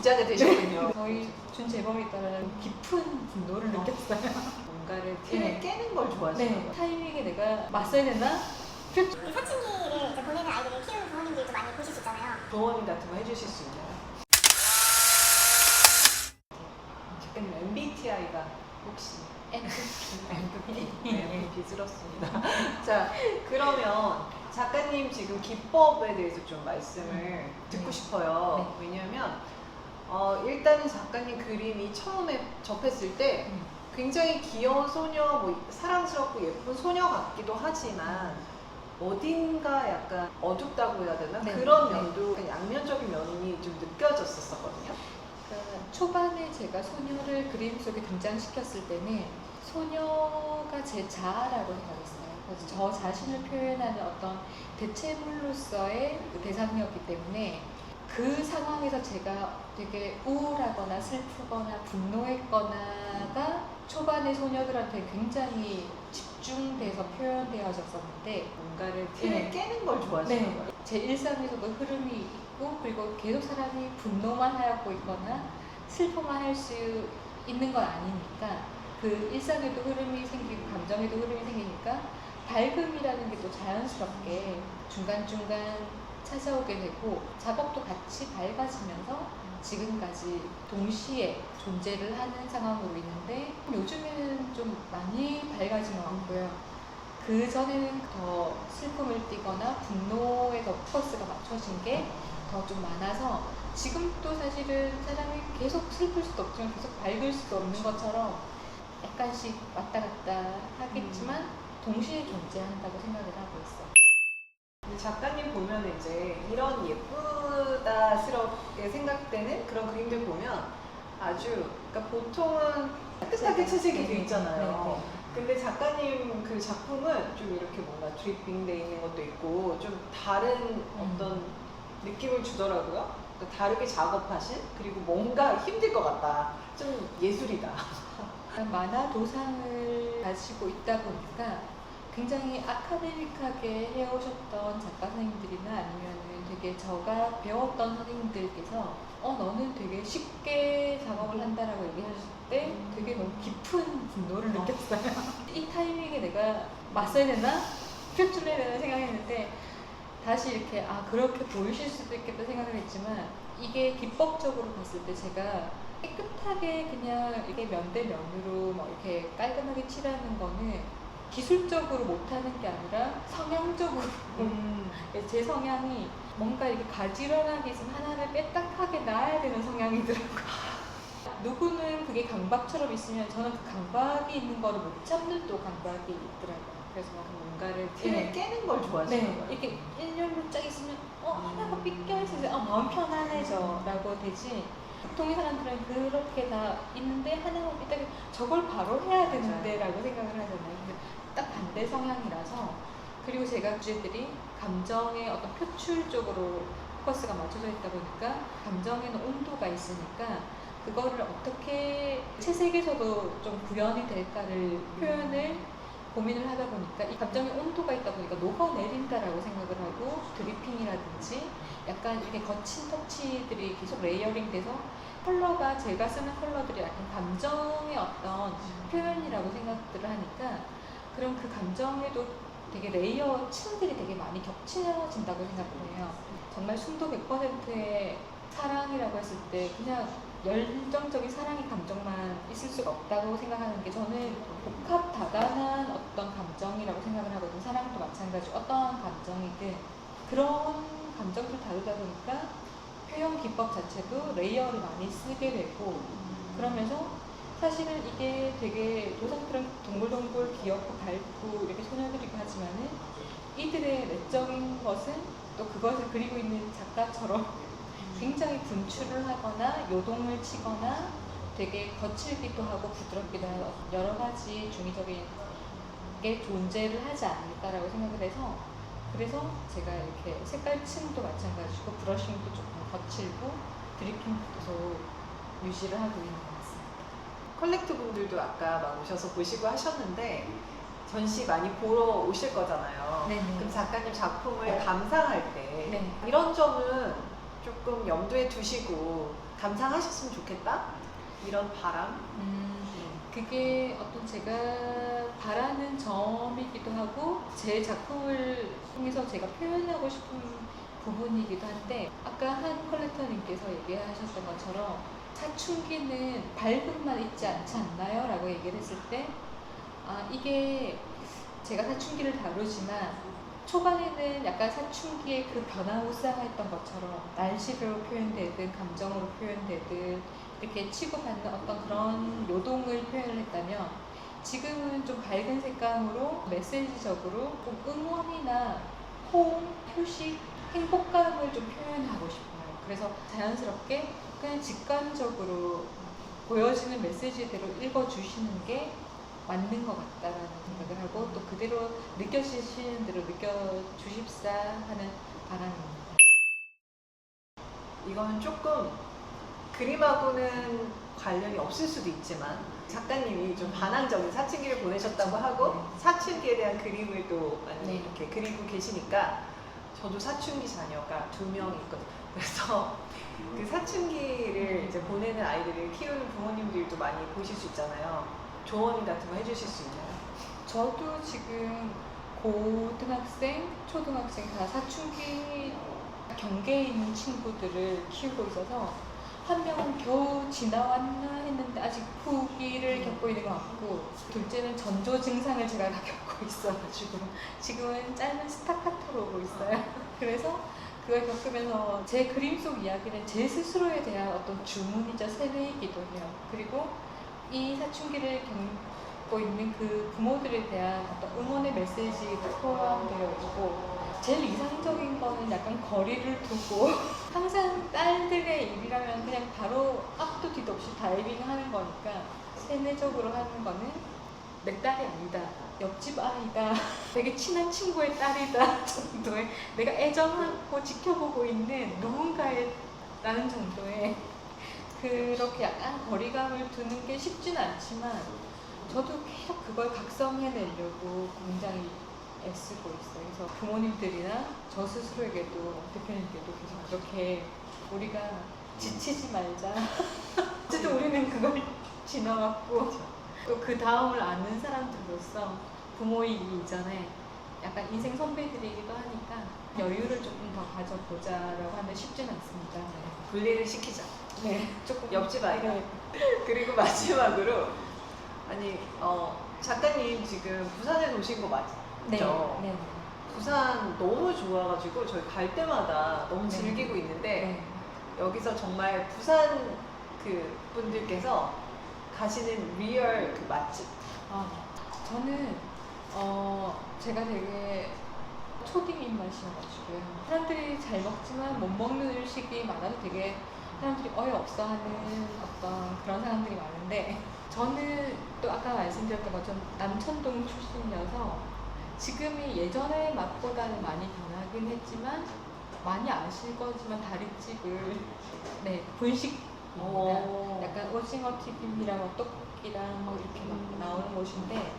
부자가 되셨군요. 저희 준 제법에 따라는 깊은 분노를 느꼈어요. 뭔가를 틀을 네. 깨는 걸 좋아하시는 네, 거예요. 타이밍에 내가 맞서야 되나? 이 사춘기를 이제 보내는 아이들을 키우는 부모님들도 많이 보실 수 있잖아요. 조언 같은 거 해주실 수 있나요? 작가님 MBTI가 혹시 MVP스럽습니다. 자, 그러면 작가님 지금 기법에 대해서 좀 말씀을 듣고 싶어요. 왜냐하면 일단은 작가님 그림이 처음에 접했을 때 굉장히 귀여운 소녀, 뭐 사랑스럽고 예쁜 소녀 같기도 하지만 어딘가 약간 어둡다고 해야 되나? 네. 그런 네. 면도 양면적인 면이 좀 느껴졌었거든요. 그러니까 초반에 제가 소녀를 그림 속에 등장시켰을 때는 소녀가 제 자아라고 생각했어요. 그래서 저 자신을 표현하는 어떤 대체물로서의 그 대상이었기 때문에 그 상황에서 제가 되게 우울하거나 슬프거나 분노했거나가 초반의 소녀들한테 굉장히 집중돼서 표현되어졌었는데 뭔가를 틀을 네. 깨는 걸 좋아하시는 네, 거예요. 제 일상에서도 흐름이 있고 그리고 계속 사람이 분노만 하고 있거나 슬퍼만 할 수 있는 건 아니니까 그 일상에도 흐름이 생기고 감정에도 흐름이 생기니까 밝음이라는 게 또 자연스럽게 중간중간 찾아오게 되고 작업도 같이 밝아지면서 지금까지 동시에 존재를 하는 상황으로 있는데 요즘에는 좀 많이 밝아진 것 같고요. 그 전에는 더 슬픔을 띠거나 분노에 더 포커스가 맞춰진 게 더 좀 많아서 지금도 사실은 사람이 계속 슬플 수도 없지만 계속 밝을 수도 없는 것처럼 약간씩 왔다 갔다 하겠지만 동시에 존재한다고 생각을 하고 있어요. 근데 작가님 보면 이제 이런 예쁘다스럽게 생각되는 그런 그림들 보면 아주 그러니까 보통은 깨끗하게 채색이 돼 있잖아요. 근데 작가님 그 작품은 좀 이렇게 뭔가 드리핑돼 있는 것도 있고 좀 다른 어떤 느낌을 주더라고요. 그러니까 다르게 작업하신 그리고 뭔가 힘들 것 같다. 좀 예술이다. 만화 도상을 가지고 있다 보니까 굉장히 아카데믹하게 해오셨던 작가 선생님들이나 아니면은 되게 제가 배웠던 선생님들께서 너는 되게 쉽게 작업을 한다라고 얘기하실 때 되게 너무 깊은 분노를 느꼈어요. 이 타이밍에 내가 맞서야 되나? 표출해야 되나 생각했는데 다시 이렇게 그렇게 보이실 수도 있겠다 생각을 했지만 이게 기법적으로 봤을 때 제가 깨끗하게 그냥 이게 면대면으로 뭐 이렇게 깔끔하게 칠하는 거는 기술적으로 못하는 게 아니라 성향적으로 제 성향이 뭔가 이렇게 가지런하게 있으면 하나를 빼딱하게 놔야 되는 성향이더라고요. 누구는 그게 강박처럼 있으면 저는 그 강박이 있는 거를 못 참는 또 강박이 있더라고요. 그래서 뭔가를 틀을 네. 깨는 걸 좋아하시는 네, 거예요. 이렇게 일렬로 쫙 있으면 하나가 삐껴있어서 마음 편안해져 라고 되지. 보통의 사람들은 그렇게 다 있는데 하나만 삐딱이 저걸 바로 해야 되는데 라고 생각을 하잖아요. 근데 딱 반대 성향이라서 그리고 제가 주제들이 감정의 어떤 표출 쪽으로 포커스가 맞춰져 있다 보니까 감정에는 온도가 있으니까 그거를 어떻게 채색에서도 좀 구현이 될까를 표현을 고민을 하다 보니까 이 감정의 온도가 있다 보니까 녹아내린다라고 생각을 하고 드리핑이라든지 약간 이렇게 거친 터치들이 계속 레이어링 돼서 컬러가 제가 쓰는 컬러들이 약간 감정의 어떤 표현이라고 생각들을 하니까 그럼 그 감정에도 되게 레이어 층들이 되게 많이 겹쳐진다고 생각을 해요. 정말 순도 100%의 사랑이라고 했을 때 그냥 열정적인 사랑의 감정만 있을 수가 없다고 생각하는 게 저는 복합 다단한 어떤 감정이라고 생각을 하거든요. 사랑도 마찬가지 어떠한 감정이든 그런 감정들 다루다 보니까 표현 기법 자체도 레이어를 많이 쓰게 되고 그러면서 사실은 이게 되게 도상들은 동글동글 귀엽고 밝고 이렇게 소녀들이고 하지만은 이들의 내적인 것은 또 그것을 그리고 있는 작가처럼 굉장히 분출을 하거나 요동을 치거나 되게 거칠기도 하고 부드럽기도 하고 여러 가지 중의적인 게 존재를 하지 않을까라고 생각을 해서 그래서 제가 이렇게 색깔층도 마찬가지고 브러싱도 조금 거칠고 드리핑도 계속 유지를 하고 있는 것 같습니다. 컬렉트 분들도 아까 막 오셔서 보시고 하셨는데 전시 많이 보러 오실 거잖아요. 네네. 그럼 작가님 작품을 감상할 때 네. 이런 점은 조금 염두에 두시고 감상하셨으면 좋겠다? 이런 바람? 그게 어떤 제가 바라는 점이기도 하고 제 작품을 통해서 제가 표현하고 싶은 부분이기도 한데 아까 한 컬렉터님께서 얘기하셨던 것처럼 사춘기는 밝음만 있지 않지 않나요? 라고 얘기를 했을 때 이게 제가 사춘기를 다루지만 초반에는 약간 사춘기의 그 변화무쌍했던 것처럼 날씨로 표현되든 감정으로 표현되든 이렇게 치고받는 어떤 그런 요동을 표현을 했다면 지금은 좀 밝은 색감으로 메시지적으로 좀 응원이나 호응, 휴식, 행복감을 좀 표현하고 싶어요. 그래서 자연스럽게 그냥 직관적으로 보여지는 메시지대로 읽어주시는 게 맞는 것 같다라는 생각을 하고 또 그대로 느껴지시는 대로 느껴주십사 하는 바람입니다. 이건 조금 그림하고는 관련이 없을 수도 있지만 작가님이 좀 반항적인 사춘기를 보내셨다고 하고 사춘기에 대한 그림을 또 많이 네. 이렇게 그리고 계시니까 저도 사춘기 자녀가 2명 있거든요. 그래서 그 사춘기를 이제 보내는 아이들을 키우는 부모님들도 많이 보실 수 있잖아요. 조언 같은 거 해주실 수 있나요? 저도 지금 고등학생, 초등학생 다 사춘기 경계에 있는 친구들을 키우고 있어서 한 명은 겨우 지나왔나 했는데 아직 후기를 겪고 있는 것 같고 둘째는 전조 증상을 제가 다 겪고 있어가지고 지금은 짧은 스타카토로 오고 있어요. 그래서 그걸 겪으면서 제 그림 속 이야기는 제 스스로에 대한 어떤 주문이자 세뇌이기도 해요. 그리고 이 사춘기를 겪고 있는 그 부모들에 대한 어떤 응원의 메시지도 포함되어 있고 제일 이상적인 거는 약간 거리를 두고 항상 딸들의 일이라면 그냥 바로 앞도 뒤도 없이 다이빙 하는 거니까 세뇌적으로 하는 거는 내 딸이 아니다. 옆집 아이다. 되게 친한 친구의 딸이다 정도의 내가 애정하고 지켜보고 있는 누군가의 라는 정도의 그렇게 약간 거리감을 두는 게 쉽지는 않지만 저도 계속 그걸 각성해내려고 굉장히 애쓰고 있어요. 그래서 부모님들이나 저 스스로에게도 대표님께도 계속 그렇게 우리가 지치지 말자. 어쨌든 우리는 그걸 지나왔고 또 그 다음을 아는 사람들로서 부모이기 이전에 약간 인생 선배들이기도 하니까 여유를 조금 더 가져보자라고 하는데 쉽지는 않습니다. 분리를 시키자. 네, 조금 옆집 아이가. 네. 그리고 마지막으로 아니 작가님 지금 부산에 오신 거 맞죠? 네, 네, 부산 너무 좋아가지고 저희 갈 때마다 너무 네. 즐기고 있는데 네. 여기서 정말 부산 그 분들께서 가시는 리얼 그 맛집. 저는 제가 되게 초딩 입맛이어가지고요. 사람들이 잘 먹지만 못 먹는 음식이 많아서 되게 사람들이 어이없어하는 어떤 그런 사람들이 많은데 저는 또 아까 말씀드렸던 것처럼 남천동 출신이어서 지금이 예전의 맛보다는 많이 변하긴 했지만 많이 아실 거지만 다리집을 분식입니다. 약간 오징어 튀김이랑 떡볶이랑 뭐 이렇게 막 나오는 곳인데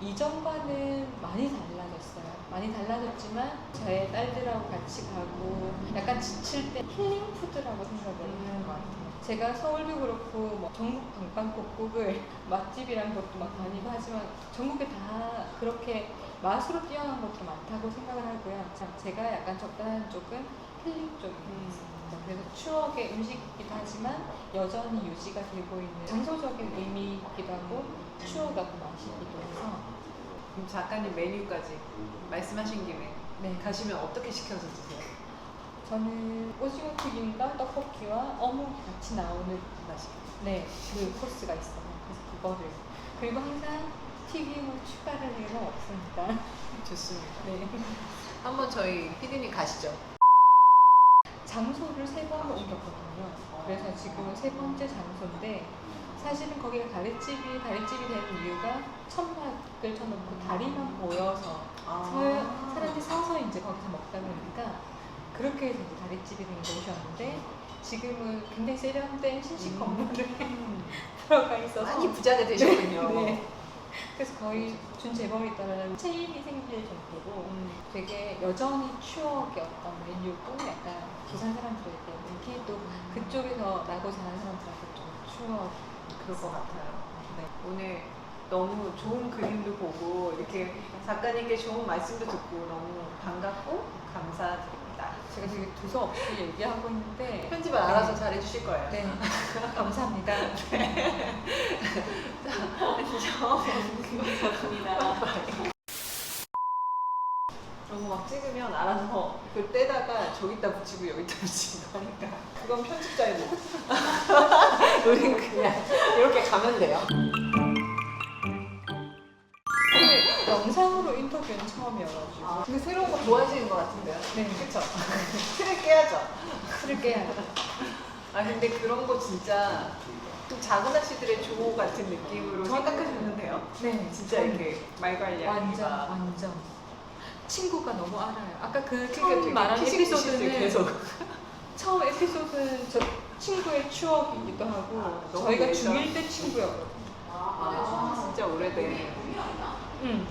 이전과는 많이 달라졌어요. 많이 달라졌지만 저의 딸들하고 같이 가고 약간 지칠 때 힐링 푸드라고 생각을 하는 것 같아요. 제가 서울도 그렇고 뭐 전국 방방곡곡을 맛집이란 것도 막 다니고 하지만 전국에 다 그렇게 맛으로 뛰어난 것도 많다고 생각을 하고요. 제가 약간 적당한 쪽은 힐링 쪽입니다. 그래서 추억의 음식이기도 하지만 여전히 유지가 되고 있는 장소적인 의미이기도 하고 추억하고 맛이기도 해서 그럼 작가님 메뉴까지 말씀하신 김에 네. 가시면 어떻게 시켜서 드세요? 저는 오징어 튀김과 떡볶이와 어묵이 같이 나오는 그 코스가 있어요. 그래서 그거를 그리고 항상 튀김을 추가를 해서 없습니다. 좋습니다. 네. 한번 저희 피디님 가시죠. 장소를 3번 옮겼거든요. 그래서 지금은 3번째 장소인데 사실은 거기가 다리집이 되는 이유가 천막을 쳐놓고 다리만 보여서 사람들이 서서 이제 거기서 먹다 보니까 그렇게 해서 이제 다리집이 된 곳이었는데 지금은 굉장히 세련된 신식 건물에 들어가 있어서 많이 부자가 되셨군요. 네. 그래서 거의 준 재벌에 따라 체인이 생길 정도로 되게 여전히 추억의 어떤 메뉴고 약간 부산 사람들에게 특히 또 그쪽에서 나고 자란 사람들한테 좀 추억 그럴 것 같아요. 네. 오늘 너무 좋은 그림도 보고 이렇게 작가님께 좋은 말씀도 듣고 너무 반갑고 감사드립니다. 제가 되게 두서없이 얘기하고 있는데 편집을 알아서 잘 해주실 거예요. 네, 감사합니다. 너무 막 찍으면 알아서 그 떼다가 저기다 붙이고 여기다 붙이고 하니까 그건 편집자의 목. 우린 그냥 이렇게 가면 돼요. 근데 영상으로 인터뷰는 처음이어가지고 근데 새로운 거 좋아하시는 것 같은데요? 네. 그쵸? 틀을 깨야죠. 틀을 깨야 돼. 아 근데 그런 거 진짜 좀 작은 아씨들의 조호 같은 느낌으로 생각하시면 돼요. 네, 진짜 이렇게 말 관리하기가 완전 친구가 너무 알아요. 아까 그 그러니까 처음 되게 말한 피식피식을 에피소드는 계속 처음 에피소드는 저 친구의 추억이기도 하고 너무 저희가 예전? 중1 때 친구였거든요. 진짜 오래된 응.